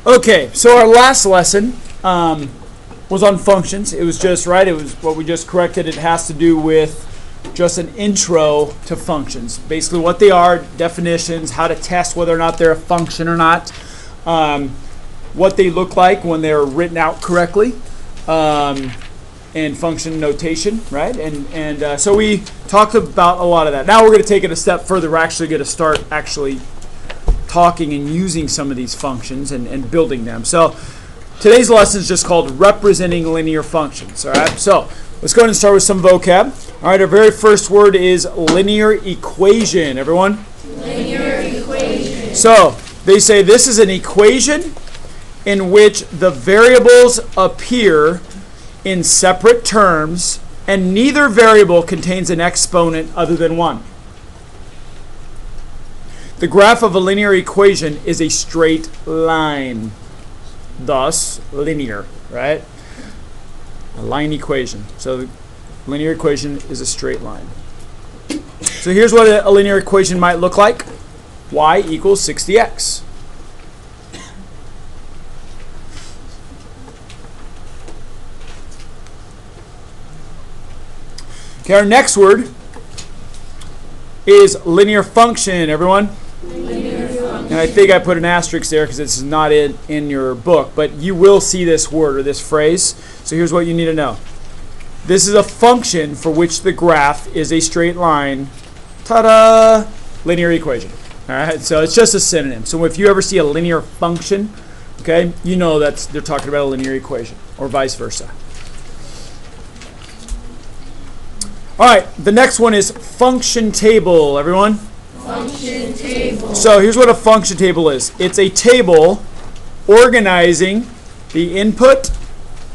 Okay, so our last lesson was on functions. It was just, right, it was what we just corrected. It has to do with just an intro to functions. Basically what they are, definitions, how to test whether or not they're a function or not, what they look like when they're written out correctly, and function notation, right? And so we talked about a lot of that. Now we're going to take it a step further. We're actually going to start actually talking and using some of these functions and building them. So today's lesson is just called representing linear functions. All right, so let's go ahead and start with some vocab. All right, our very first word is linear equation. Everyone? Linear equation. So they say this is an equation in which the variables appear in separate terms and neither variable contains an exponent other than one. The graph of a linear equation is a straight line, thus linear, right? A line equation. So the linear equation is a straight line. So here's what a linear equation might look like. Y equals 60x. Okay, our next word is linear function, everyone. Linear function. And I think I put an asterisk there because this is not in your book, but you will see this word or this phrase. So here's what you need to know. This is a function for which the graph is a straight line. Ta-da! Linear equation. All right, so it's just a synonym. So if you ever see a linear function, okay, you know they're talking about a linear equation or vice versa. All right, the next one is function table, everyone. Function table. So here's what a function table is. It's a table organizing the input,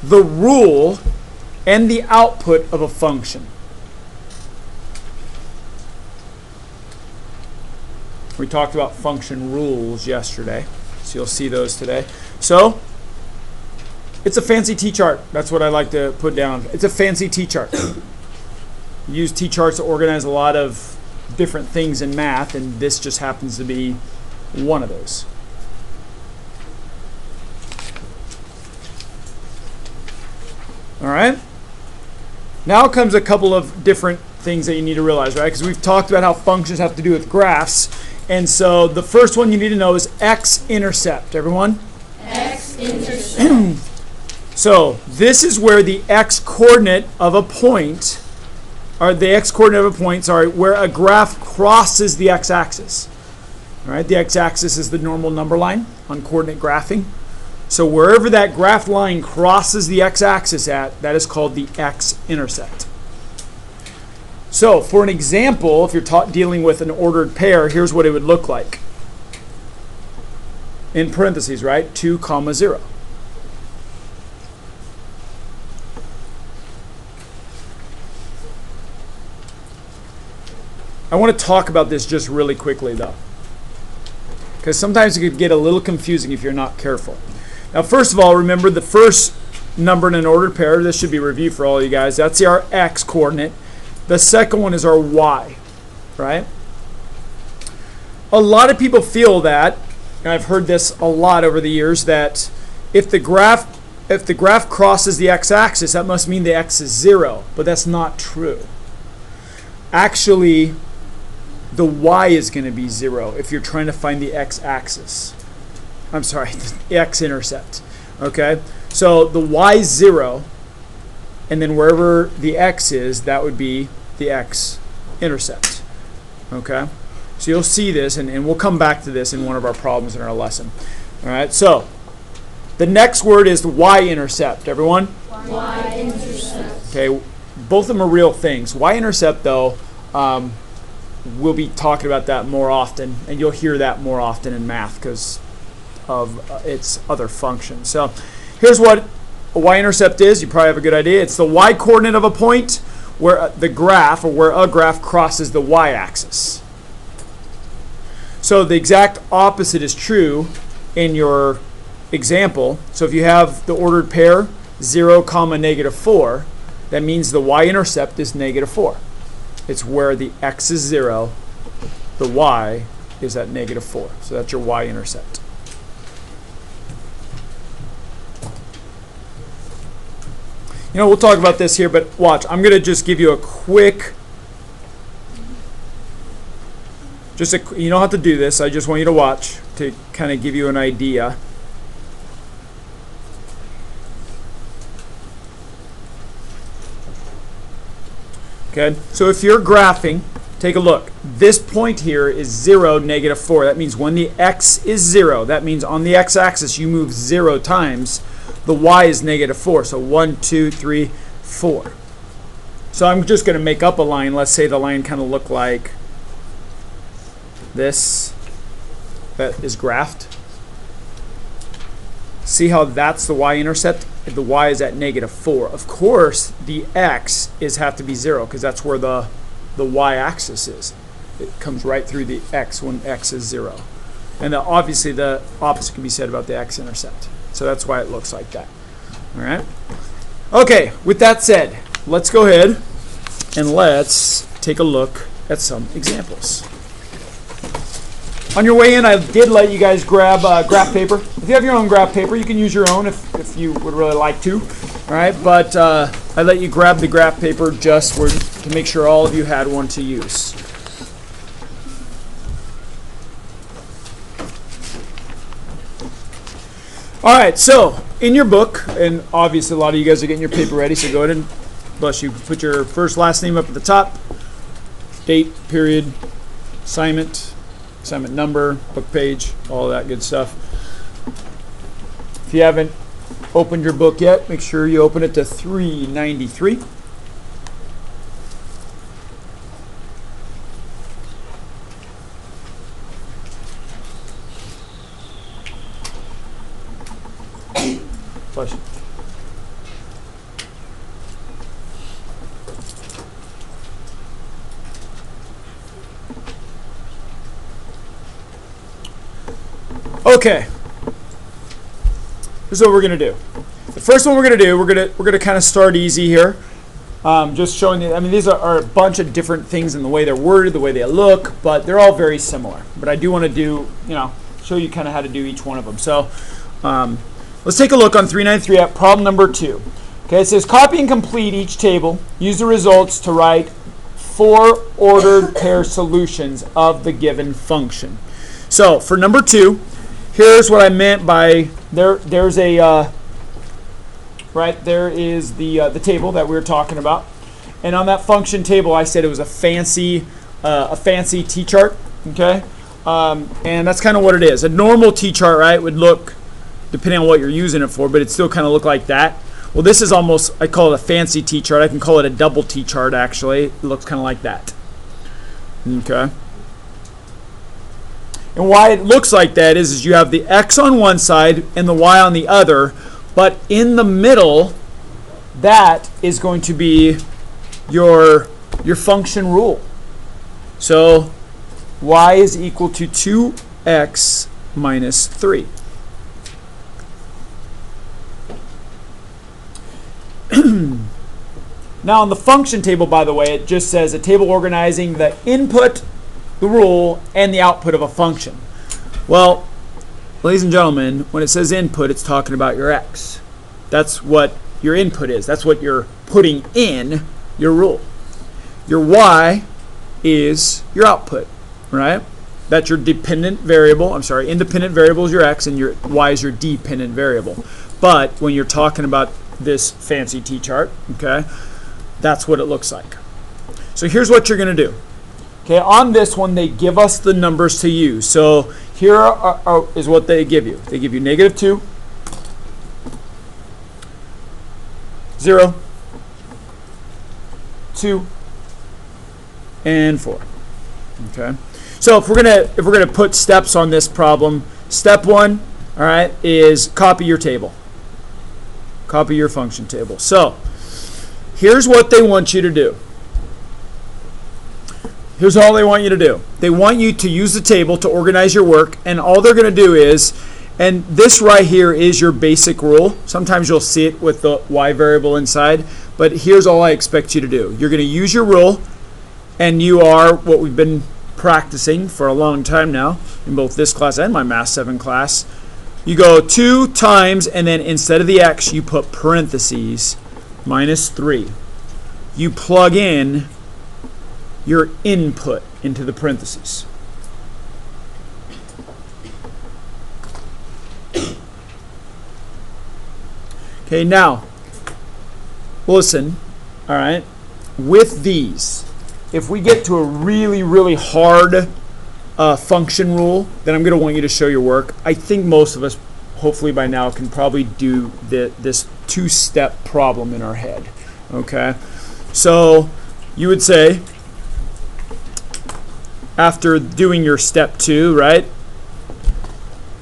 the rule, and the output of a function. We talked about function rules yesterday, so you'll see those today. So it's a fancy T-chart. That's what I like to put down. It's a fancy T-chart. Use T-charts to organize a lot of different things in math, and this just happens to be one of those. All right. Now comes a couple of different things that you need to realize, right? Because we've talked about how functions have to do with graphs, and so the first one you need to know is X-Intercept. Everyone? X-Intercept. So this is where the x-coordinate of a point, or the x-coordinate of a point, where a graph crosses the x-axis. All right, the x-axis is the normal number line on coordinate graphing. So wherever that graph line crosses the x-axis at, that is called the x-intercept. So for an example, if you're dealing with an ordered pair, here's what it would look like. In parentheses, right? 2, 0. I want to talk about this just really quickly, though, because sometimes it could get a little confusing if you're not careful. Now, first of all, remember the first number in an ordered pair. This should be review for all you guys. That's our x coordinate. The second one is our y, right? A lot of people feel that, and I've heard this a lot over the years, that if the graph crosses the x-axis, that must mean the x is 0, but that's not true. Actually, the y is going to be 0 if you're trying to find the x-axis. I'm sorry, the x-intercept. Okay? So the y is 0, and then wherever the x is, that would be the x-intercept. Okay? So you'll see this, and we'll come back to this in one of our problems in our lesson. All right? So the next word is the y-intercept. Everyone? Y-Intercept. Okay, both of them are real things. Y-intercept, though, we'll be talking about that more often, and you'll hear that more often in math because of its other functions. So here's what a y-intercept is. You probably have a good idea. It's the y-coordinate of a point where the graph, or where a graph crosses the y-axis. So the exact opposite is true in your example. So if you have the ordered pair 0, -4, that means the y-intercept is -4. It's where the x is 0, the y is at -4. So that's your y-intercept. You know, we'll talk about this here, but watch. I'm going to just give you a quick, you don't have to do this. I just want you to watch to kind of give you an idea. Okay, so if you're graphing, take a look. This point here is 0, -4. That means when the x is 0, that means on the x-axis you move 0 times. The y is -4. So 1, 2, 3, 4. So I'm just going to make up a line. Let's say the line kind of looked like this. That is graphed. See how that's the y-intercept? The y is at -4. Of course, the x have to be 0 because that's where the y-axis is. It comes right through the x when x is 0. And obviously the opposite can be said about the x-intercept. So that's why it looks like that. All right? Okay, with that said, let's go ahead and let's take a look at some examples. On your way in, I did let you guys grab graph paper. If you have your own graph paper, you can use your own if you would really like to. All right, but I let you grab the graph paper just to make sure all of you had one to use. All right, so in your book, and obviously a lot of you guys are getting your paper ready, so go ahead and bless you. Put your first, last name up at the top, date, period, assignment number, book page, all that good stuff. If you haven't opened your book yet, make sure you open it to 393. Bless you. Okay, here's what we're going to do. The first one we're going to do, we're going to kind of start easy here. Just showing you, I mean, these are a bunch of different things in the way they're worded, the way they look, but they're all very similar. But I do want to do, show you kind of how to do each one of them. So let's take a look on 393 at problem number 2. Okay, it says copy and complete each table. Use the results to write 4 ordered pair solutions of the given function. So for number 2, here's what I meant by there's a there is the table that we were talking about, and on that function table I said it was a fancy T-chart. Okay, and that's kind of what it is. A normal T-chart, right, would look, depending on what you're using it for, but it still kind of look like that. Well, this is almost, I call it a fancy T-chart. I can call it a double T-chart actually. It looks kind of like that. Okay. And why it looks like that is you have the x on one side and the y on the other, but in the middle, that is going to be your function rule. So y is equal to 2x minus 3. Now on the function table, by the way, it just says a table organizing the input, the rule, and the output of a function. Well, ladies and gentlemen, when it says input, it's talking about your x. That's what your input is. That's what you're putting in your rule. Your y is your output, right? That's your dependent variable. I'm sorry, independent variable is your x, and your y is your dependent variable. But when you're talking about this fancy T-chart, okay, that's what it looks like. So here's what you're going to do. Okay, on this one, they give us the numbers to use. So here is what they give you. They give you -2, 0, 2, and 4. Okay. So if we're gonna put steps on this problem, step 1, all right, is copy your table. Copy your function table. So here's what they want you to do. Here's all they want you to do. They want you to use the table to organize your work, and all they're going to do is, and this right here is your basic rule. Sometimes you'll see it with the y variable inside, but here's all I expect you to do. You're going to use your rule, and you are what we've been practicing for a long time now in both this class and my Math 7 class. You go 2 times, and then instead of the x, you put parentheses minus 3. You plug in your input into the parentheses. Okay, now, listen, all right, with these, if we get to a really, really hard function rule, then I'm going to want you to show your work. I think most of us, hopefully by now, can probably do this two-step problem in our head, okay? So you would say, after doing your step 2, right,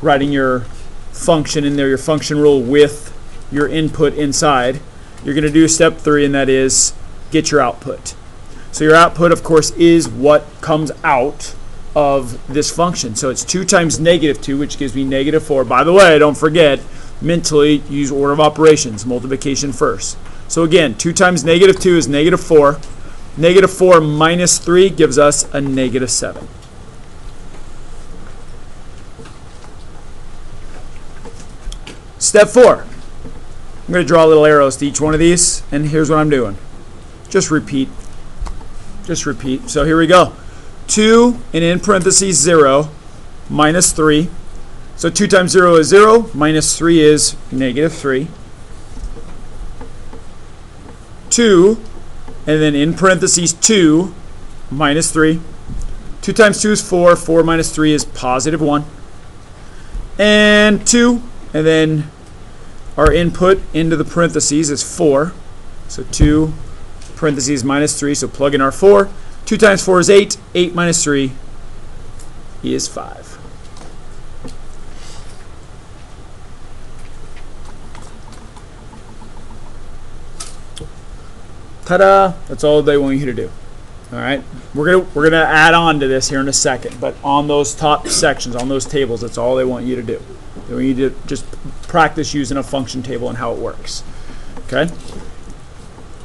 writing your function in there, your function rule with your input inside, you're going to do step 3, and that is get your output. So your output, of course, is what comes out of this function. So it's 2 times negative 2, which gives me negative 4. By the way, don't forget, mentally use order of operations, multiplication first. So again, 2 times negative 2 is negative 4. Negative 4 minus 3 gives us a negative 7. Step 4. I'm going to draw little arrows to each one of these, and here's what I'm doing. Just repeat. Just repeat. So here we go. 2 and in parentheses 0 minus 3. So 2 times 0 is 0, minus 3 is negative 3. 2, and then in parentheses 2 minus 3. 2 times 2 is 4. 4 minus 3 is positive 1. And 2, and then our input into the parentheses is 4. So 2 parentheses minus 3, so plug in our 4. 2 times 4 is 8. 8 minus 3 is 5. Ta-da! That's all they want you to do. All right, we're gonna add on to this here in a second, but on those top sections, on those tables, that's all they want you to do. They want you to just practice using a function table and how it works. Okay?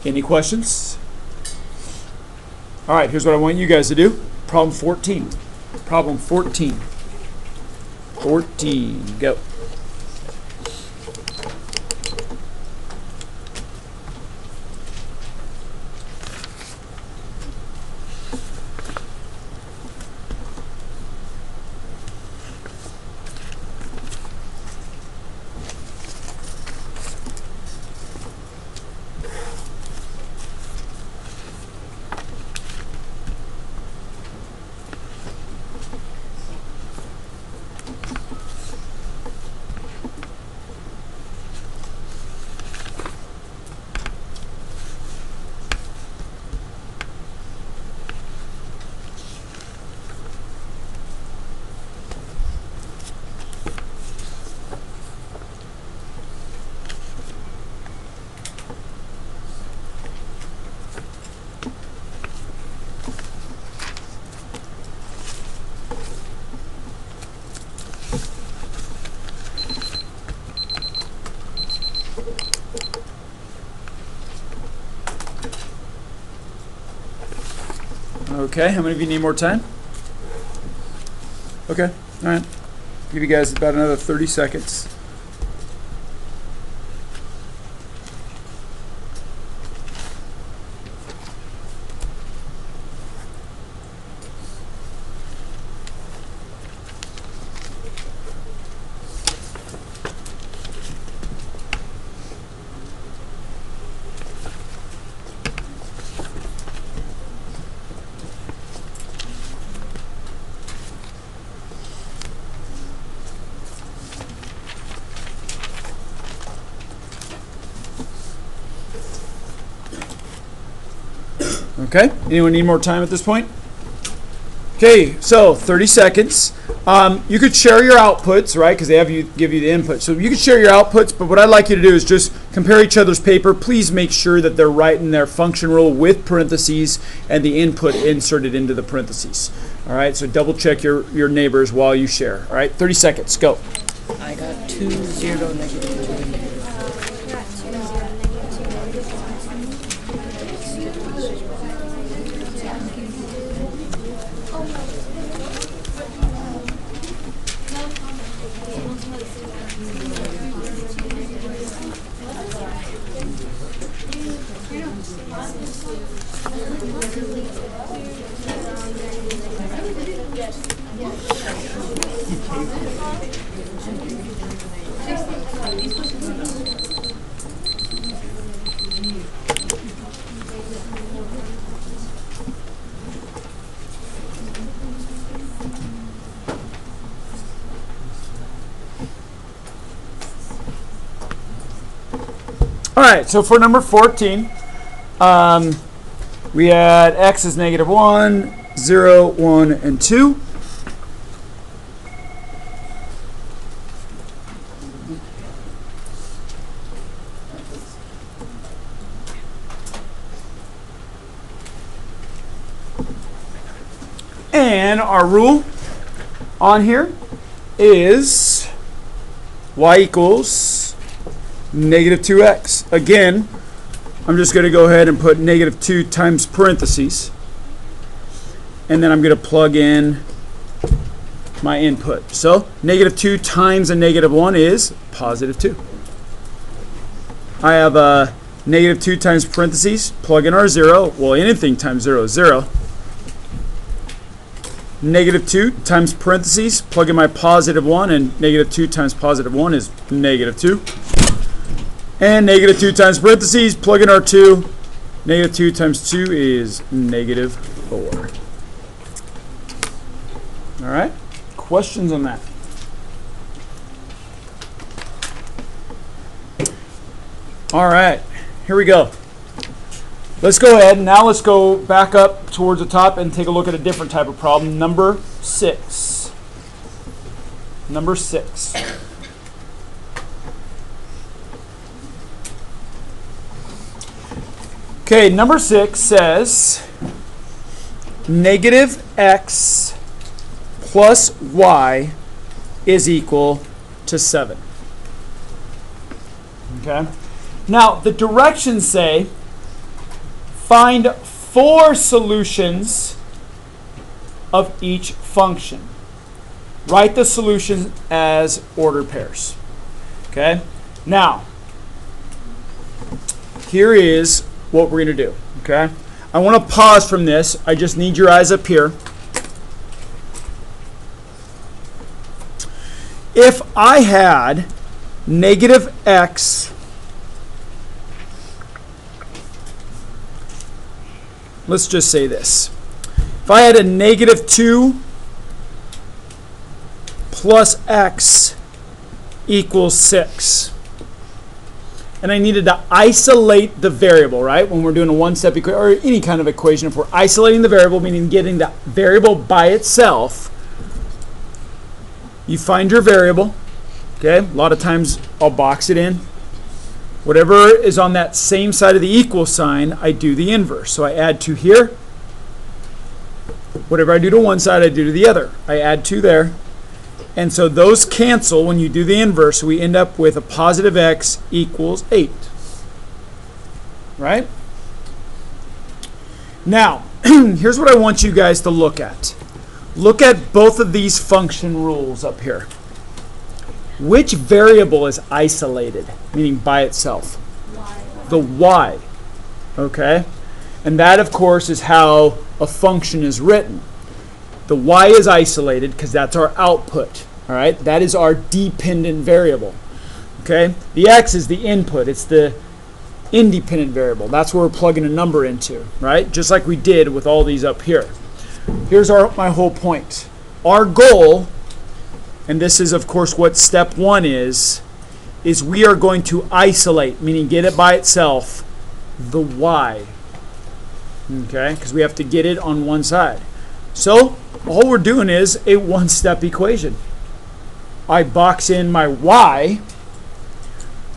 Any questions? All right, here's what I want you guys to do. Problem 14. Problem 14. 14. Go. Okay, how many of you need more time? Okay, all right. Give you guys about another 30 seconds. Okay, anyone need more time at this point? Okay, so 30 seconds. You could share your outputs, right, because they give you the input. So you could share your outputs, but what I'd like you to do is just compare each other's paper. Please make sure that they're writing their function rule with parentheses and the input inserted into the parentheses. All right, so double check your neighbors while you share. All right, 30 seconds, go. I got 2, 0, negative 2, negative. All right, so for number 14, we had x is negative 1, 0, 1, and 2. And our rule on here is y equals negative 2x. Again, I'm just going to go ahead and put negative 2 times parentheses. And then I'm going to plug in my input. So negative 2 times a negative 1 is positive 2. I have a negative 2 times parentheses, plug in our 0. Well, anything times 0 is 0. Negative 2 times parentheses, plug in my positive 1, and negative 2 times positive 1 is negative 2. And negative 2 times parentheses, plug in our 2. Negative 2 times 2 is negative 4. All right? Questions on that? All right, here we go. Let's go ahead. Now let's go back up towards the top and take a look at a different type of problem. Number 6. Number 6. Okay, number 6 says negative x plus y is equal to 7. Okay. Now, the directions say find 4 solutions of each function. Write the solutions as ordered pairs. Okay? Now, here is what we're going to do. Okay? I want to pause from this. I just need your eyes up here. If I had negative x, let's just say this. If I had a negative 2 plus x equals 6, and I needed to isolate the variable, right? When we're doing a one-step equation, or any kind of equation, if we're isolating the variable, meaning getting the variable by itself, you find your variable. Okay, a lot of times I'll box it in. Whatever is on that same side of the equal sign, I do the inverse. So I add 2 here. Whatever I do to one side, I do to the other. I add 2 there. And so those cancel when you do the inverse. So we end up with a positive x equals 8. Right? Now, here's what I want you guys to look at. Look at both of these function rules up here. Which variable is isolated, meaning by itself? Y. The y. Okay? And that, of course, is how a function is written. The y is isolated because that's our output. All right? That is our dependent variable. Okay? The x is the input. It's the independent variable. That's where we're plugging a number into. Right? Just like we did with all these up here. Here's my whole point. Our goal, and this is, of course, what step 1 is we are going to isolate, meaning get it by itself, the y. Okay? Because we have to get it on one side. So, all we're doing is a one-step equation. I box in my y.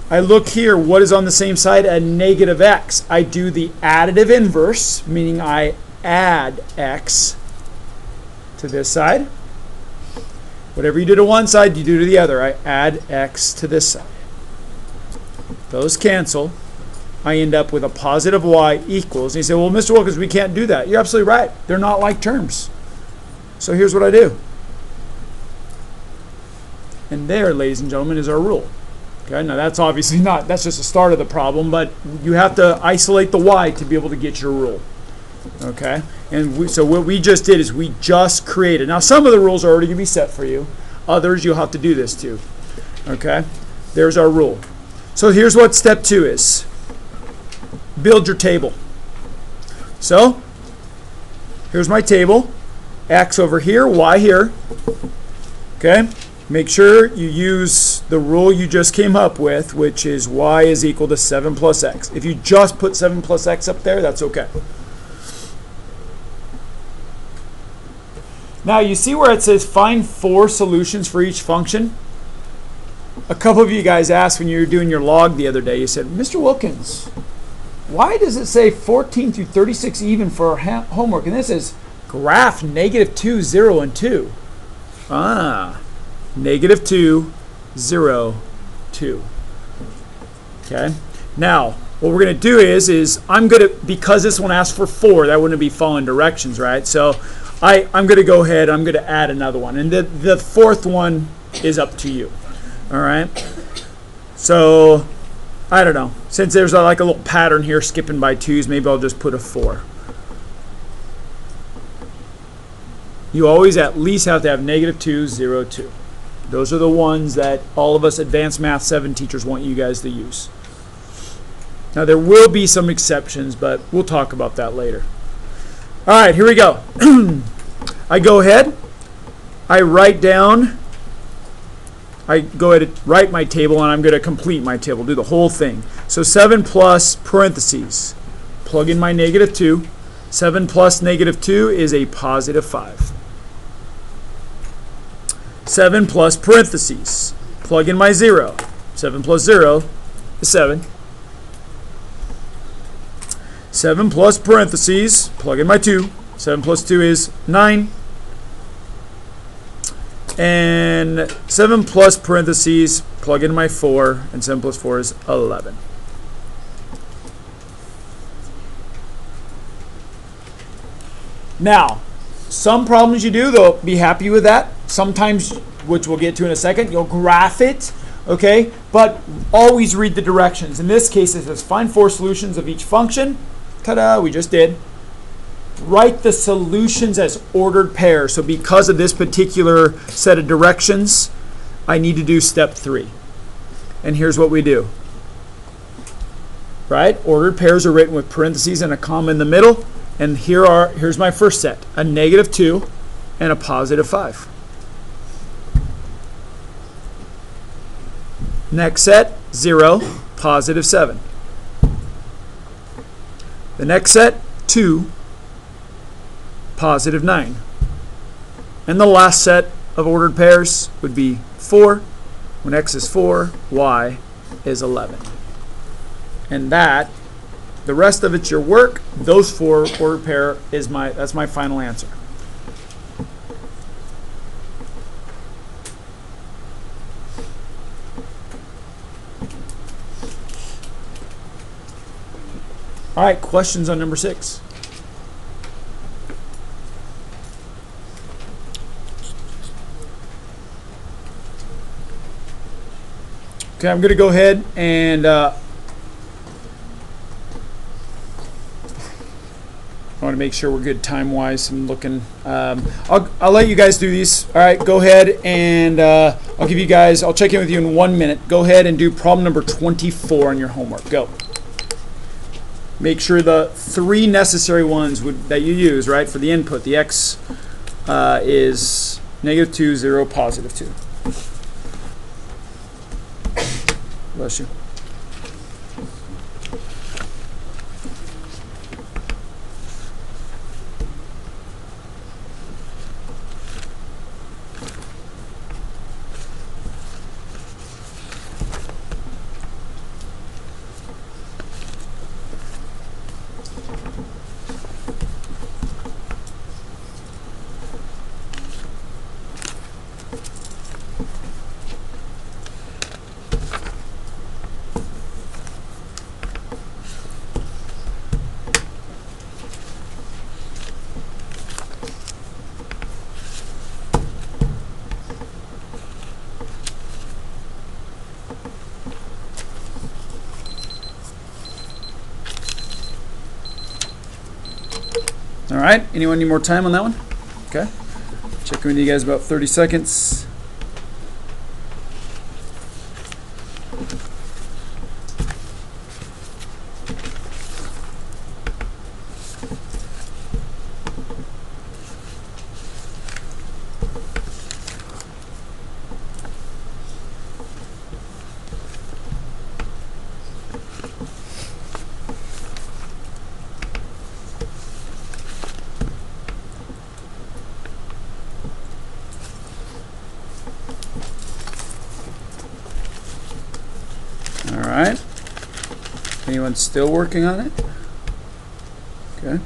I look here, what is on the same side? A negative x. I do the additive inverse, meaning I add x to this side. Whatever you do to one side, you do to the other. I add x to this side. Those cancel. I end up with a positive y equals. And you say, well, Mr. Wilkins, we can't do that. You're absolutely right. They're not like terms. So here's what I do. And there, ladies and gentlemen, is our rule. Okay, now that's obviously not, that's just the start of the problem, but you have to isolate the y to be able to get your rule. Okay, and so what we just did is we just created. Now some of the rules are already going to be set for you. Others you'll have to do this to. Okay? There's our rule. So here's what step 2 is. Build your table. So, here's my table. X over here, Y here. Okay? Make sure you use the rule you just came up with, which is Y is equal to 7 plus X. If you just put 7 plus X up there, that's okay. Now, you see where it says find 4 solutions for each function? A couple of you guys asked when you were doing your log the other day, you said, Mr. Wilkins, why does it say 14 through 36 even for our homework? And this is graph -2, 0, and 2. -2, 0, 2. Okay. Now, what we're going to do is I'm going to, because this one asks for 4, that wouldn't be following directions, right? So I'm going to go ahead, I'm going to add another one. And the 4th one is up to you. All right. So, I don't know. Since there's like a little pattern here skipping by 2s, maybe I'll just put a 4. You always at least have to have -2, 0, 2. Those are the ones that all of us Advanced Math 7 teachers want you guys to use. Now there will be some exceptions, but we'll talk about that later. All right, here we go. I go ahead, I go ahead and write my table, and I'm going to complete my table, do the whole thing. So 7 plus parentheses, plug in my -2. 7 plus -2 is a positive 5. 7 plus parentheses, plug in my 0. 7 plus 0 is 7. 7 plus parentheses, plug in my 2. 7 plus 2 is 9. And 7 plus parentheses, plug in my 4. And 7 plus 4 is 11. Now, some problems you do, they'll be happy with that. Sometimes, which we'll get to in a second, you'll graph it, okay? But always read the directions. In this case, it says find 4 solutions of each function. Ta-da, we just did. Write the solutions as ordered pairs. So because of this particular set of directions, I need to do step 3. And here's what we do. Right? Ordered pairs are written with parentheses and a comma in the middle. And here's my first set, a -2 and a positive 5. Next set, 0, positive 7. The next set, 2, positive 9. And the last set of ordered pairs would be 4. When X is 4, Y is 11. And that, the rest of it's your work. Those 4 ordered pair is that's my final answer. All right, questions on number 6? Okay, I'm going to go ahead and I want to make sure we're good time-wise. I'm looking. I'll let you guys do these. All right, go ahead and I'll give you guys. I'll check in with you in 1 minute. Go ahead and do problem number 24 on your homework. Go. Make sure the 3 necessary ones that you use, right, for the input. The X is -2, 0, positive 2. Bless you. All right, anyone need more time on that one? Okay. Checking with you guys about 30 seconds. All right. Anyone still working on it? Okay.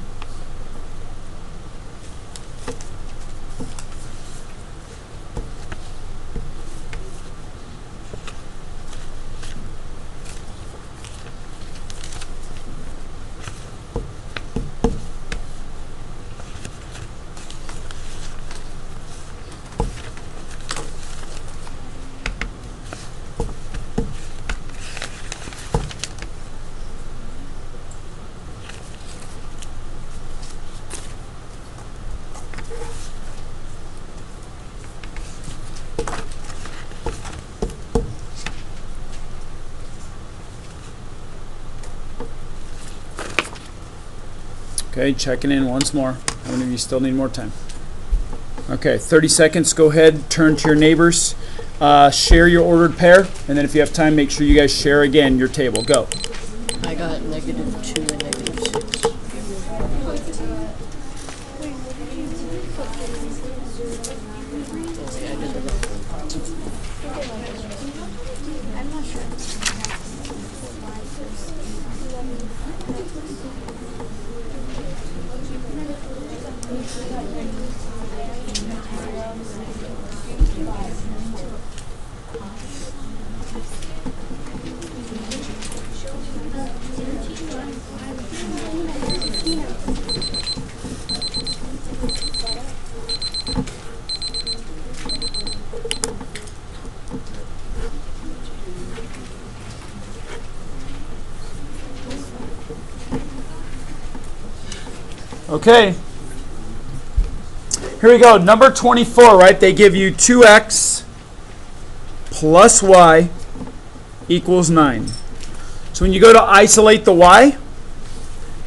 Okay, checking in once more. How many of you still need more time? Okay, 30 seconds. Go ahead, turn to your neighbors, share your ordered pair, and then if you have time, make sure you guys share again your table. Go. I got -2 and -6. Okay. Here we go. Number 24, right? They give you 2x plus y equals 9. So when you go to isolate the y,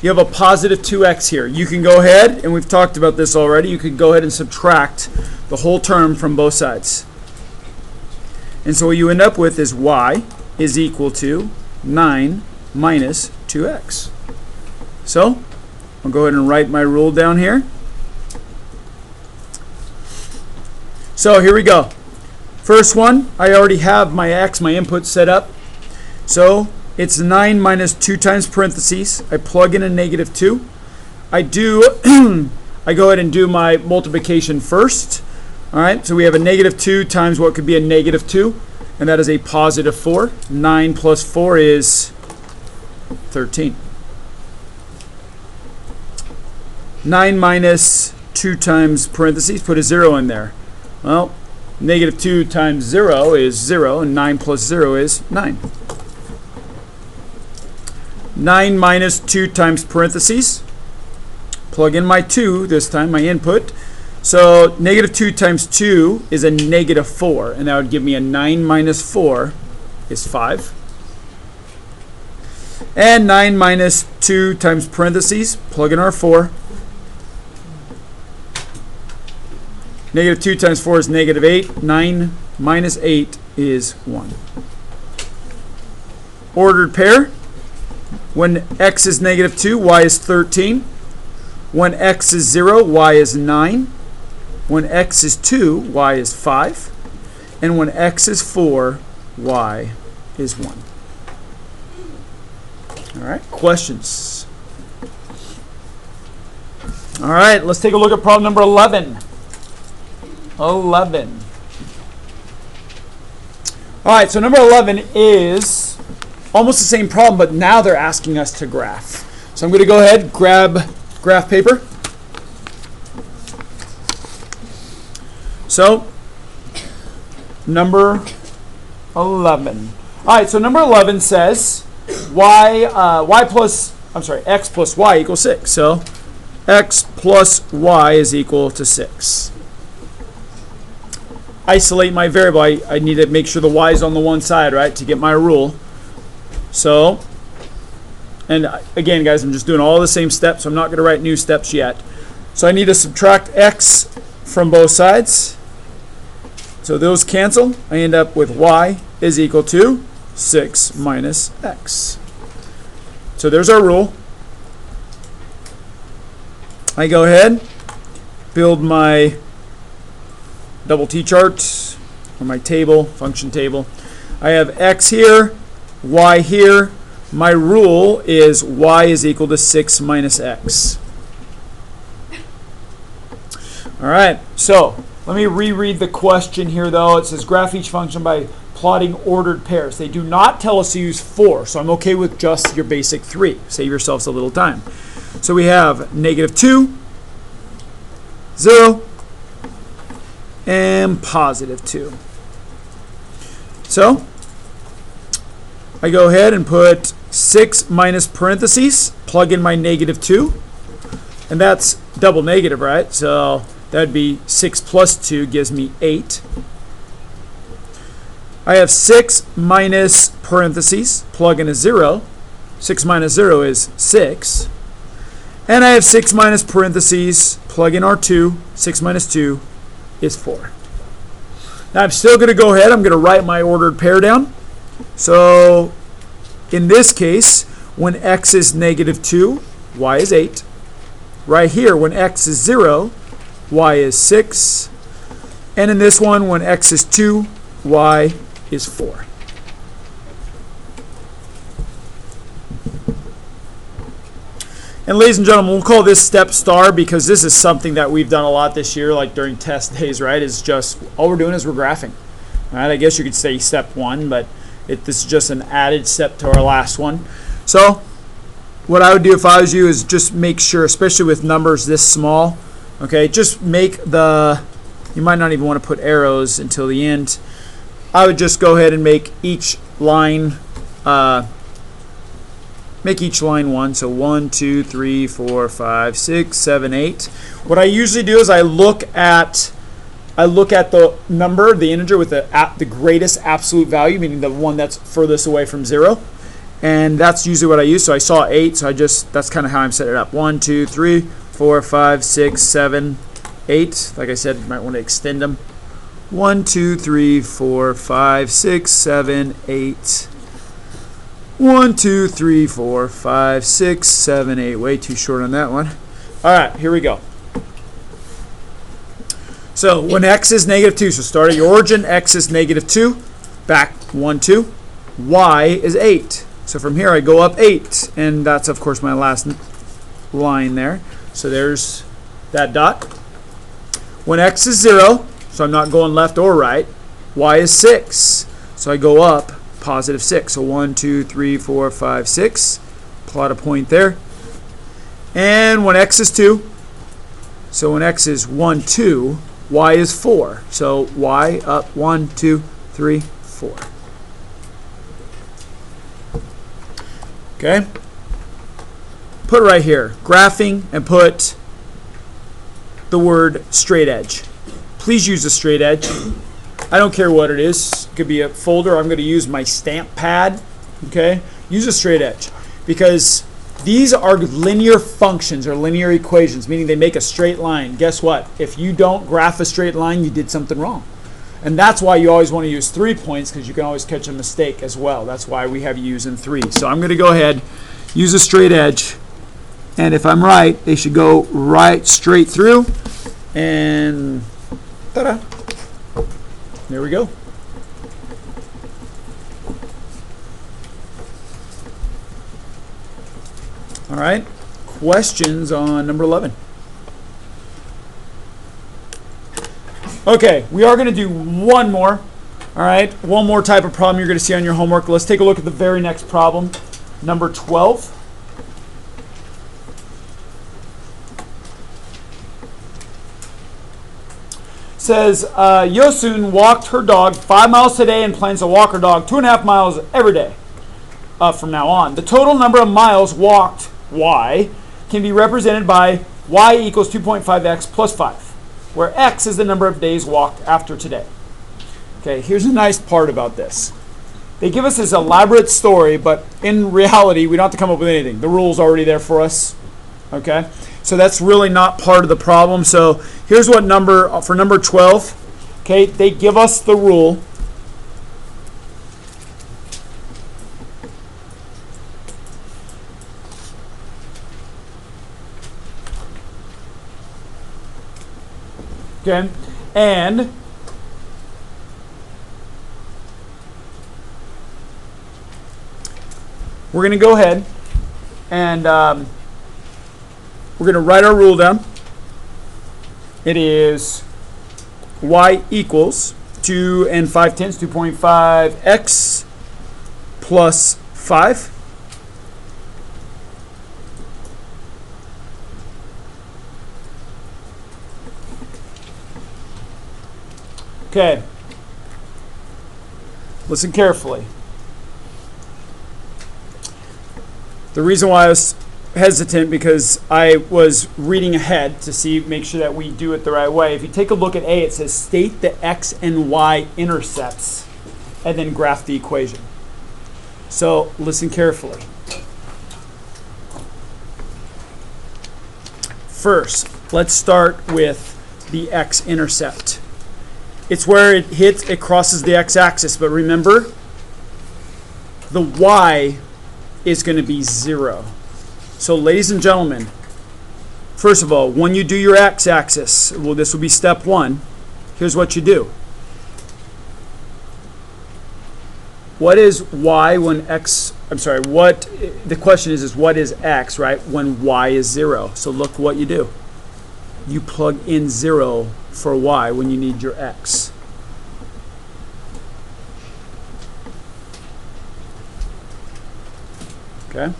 you have a positive 2x here. You can go ahead, and we've talked about this already, you can go ahead and subtract the whole term from both sides. And so what you end up with is y is equal to 9 minus 2x. So I'll go ahead and write my rule down here. So here we go. First one, I already have my x, my input set up. So it's 9 minus 2 times parentheses. I plug in a -2. I go ahead and do my multiplication first. All right, so we have a -2 times what could be a -2, and that is a positive 4. 9 plus 4 is 13. 9 minus 2 times parentheses, put a 0 in there. Well, -2 times 0 is 0, and 9 plus 0 is 9. 9 minus 2 times parentheses, plug in my 2 this time, my input. So -2 times 2 is a -4, and that would give me a 9 minus 4 is 5. And 9 minus 2 times parentheses, plug in our 4. -2 times 4 is -8. 9 minus 8 is 1. Ordered pair. When x is -2, y is 13. When x is 0, y is 9. When x is 2, y is 5. And when x is 4, y is 1. All right, questions? All right, let's take a look at problem number 11. 11. All right, so number 11 is almost the same problem, but now they're asking us to graph. So I'm going to go ahead, grab graph paper. So, number 11. All right, so number 11 says x plus y equals 6. So, x plus y is equal to 6. isolate my variable, I need to make sure the y is on the one side, right, to get my rule. So, and again, guys, I'm just doing all the same steps, so I'm not going to write new steps yet. So I need to subtract x from both sides. So those cancel. I end up with y is equal to 6 minus x. So there's our rule. I go ahead, build my double T chart, or my table, function table. I have x here, y here. My rule is y is equal to 6 minus x. All right, so let me reread the question here, though. It says graph each function by plotting ordered pairs. They do not tell us to use 4, so I'm okay with just your basic 3. Save yourselves a little time. So we have -2, 0, and +2. So I go ahead and put 6 minus parentheses, plug in my -2, and that's double negative, right? So that'd be 6 plus 2 gives me 8. I have 6 minus parentheses, plug in a 0. 6 minus 0 is 6. And I have 6 minus parentheses, plug in our 2. 6 minus 2 is 4. Now I'm still going to go ahead. I'm going to write my ordered pair down. So in this case, when x is -2, y is 8. Right here, when x is 0, y is 6. And in this one, when x is 2, y is 4. And ladies and gentlemen, we'll call this step star because this is something that we've done a lot this year, like during test days, right? Is just all we're doing is we're graphing. All right, I guess you could say step 1, but this is just an added step to our last one. So what I would do if I was you is just make sure, especially with numbers this small, okay, just make you might not even want to put arrows until the end. I would just go ahead and make each line 1. So 1, 2, 3, 4, 5, 6, 7, 8. What I usually do is I look at the number, the integer with the greatest absolute value, meaning the one that's furthest away from 0. And that's usually what I use. So I saw 8, so that's kind of how I'm setting it up. 1, 2, 3, 4, 5, 6, 7, 8. Like I said, you might want to extend them. 1, 2, 3, 4, 5, 6, 7, 8. 1, 2, 3, 4, 5, 6, 7, 8. Way too short on that one. All right, here we go. So when x is -2, so start at your origin, x is -2, back 1, 2, y is 8. So from here I go up 8, and that's of course my last line there. So there's that dot. When x is 0, so I'm not going left or right, y is 6. So I go up +6. So 1, 2, 3, 4, 5, 6. Plot a point there. And when x is 2, so when x is 1, 2, y is 4. So y up 1, 2, 3, 4. Okay? Put it right here. Graphing, and put the word straight edge. Please use a straight edge. I don't care what it is. It could be a folder. I'm going to use my stamp pad. Okay? Use a straight edge. Because these are linear functions or linear equations, meaning they make a straight line. Guess what? If you don't graph a straight line, you did something wrong. And that's why you always want to use 3 points, because you can always catch a mistake as well. That's why we have you using 3. So I'm going to go ahead, use a straight edge. And if I'm right, they should go right straight through. And ta-da! There we go. All right, questions on number 11. Okay, we are going to do one more. All right, one more type of problem you're going to see on your homework. Let's take a look at the very next problem, number 12. Says Yosun walked her dog 5 miles today and plans to walk her dog 2.5 miles every day from now on. The total number of miles walked, y, can be represented by y equals 2.5x plus 5, where x is the number of days walked after today. Okay, here's a nice part about this. They give us this elaborate story, but in reality, we don't have to come up with anything. The rule's already there for us. Okay, so that's really not part of the problem. So here's what for number 12. Okay, they give us the rule. Okay, and we're going to go ahead and we're going to write our rule down. It is y equals 2 and 5/10, 2.5 x plus 5. Okay, listen carefully. The reason why I was hesitant because I was reading ahead to make sure that we do it the right way. If you take a look at A, it says state the x and y intercepts and then graph the equation. So listen carefully. First, let's start with the x-intercept. It's where it crosses the x-axis, but remember, the y is going to be 0. So ladies and gentlemen, first of all, when you do your x-axis, well, this will be step 1. Here's what you do. What is y when x, the question is what is x, right, when y is 0? So look what you do. You plug in 0 for y when you need your x. Okay?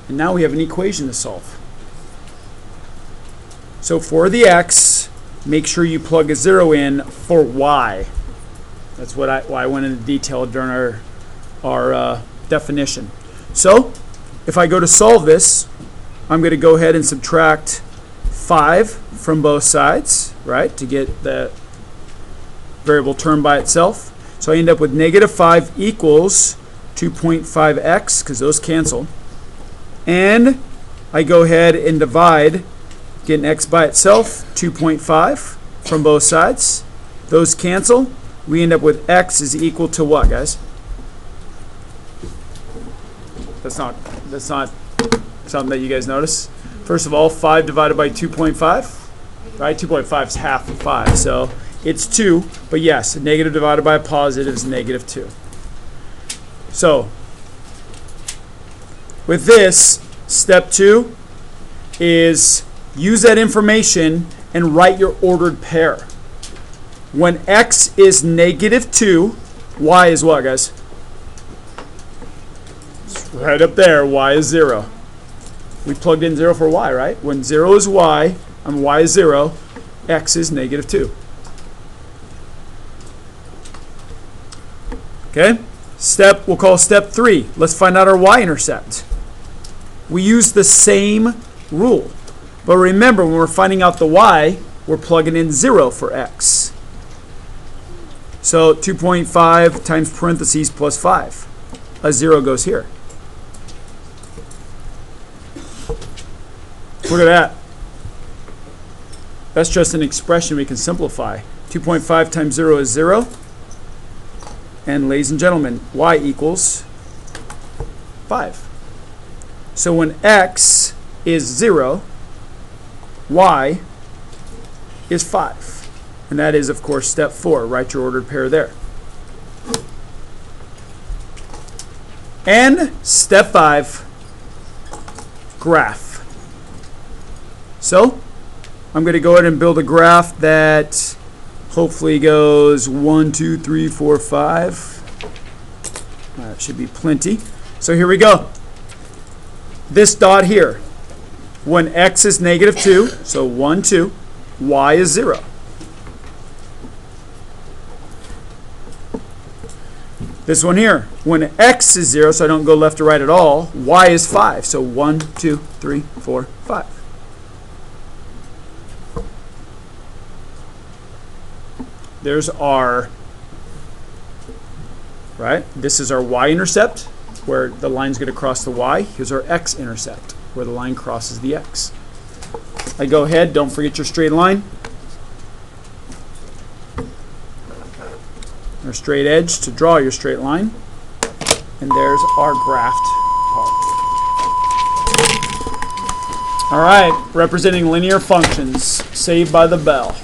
And now we have an equation to solve. So for the x, make sure you plug a 0 in for y. That's why I went into detail during our definition. So if I go to solve this, I'm going to go ahead and subtract 5 from both sides, right, to get the variable term by itself. So I end up with negative 5 equals 2.5x, because those cancel. And I go ahead and divide, get an x by itself, 2.5 from both sides. Those cancel. We end up with x is equal to what, guys? That's not something that you guys notice. First of all, 5 divided by 2.5. Right, 2.5 is half of 5, so it's 2. But yes, a negative divided by a positive is negative 2. So with this, step 2 is use that information and write your ordered pair. When x is negative 2, y is what, guys? It's right up there, y is 0. We plugged in 0 for y, right? When 0 is y, and y is 0, x is negative 2. Okay? We'll call step 3. Let's find out our y-intercept. We use the same rule. But remember, when we're finding out the y, we're plugging in 0 for x. So 2.5 times parentheses plus 5. A 0 goes here. Look at that. That's just an expression we can simplify. 2.5 times 0 is 0. And ladies and gentlemen, y equals 5. So when x is 0, y is 5. And that is, of course, step 4. Write your ordered pair there. And step 5, graph. So I'm going to go ahead and build a graph that hopefully goes 1, 2, 3, 4, 5. That should be plenty. So here we go. This dot here, when x is negative 2, so 1, 2, y is 0. This one here, when x is 0, so I don't go left to right at all, y is 5. So 1, 2, 3, 4, 5. There's our right? This is our Y-intercept, where the line's going to cross the Y. Here's our X-intercept, where the line crosses the X. I go ahead, don't forget your straight line. Our straight edge to draw your straight line. And there's our graphed part. All right, representing linear functions, saved by the bell.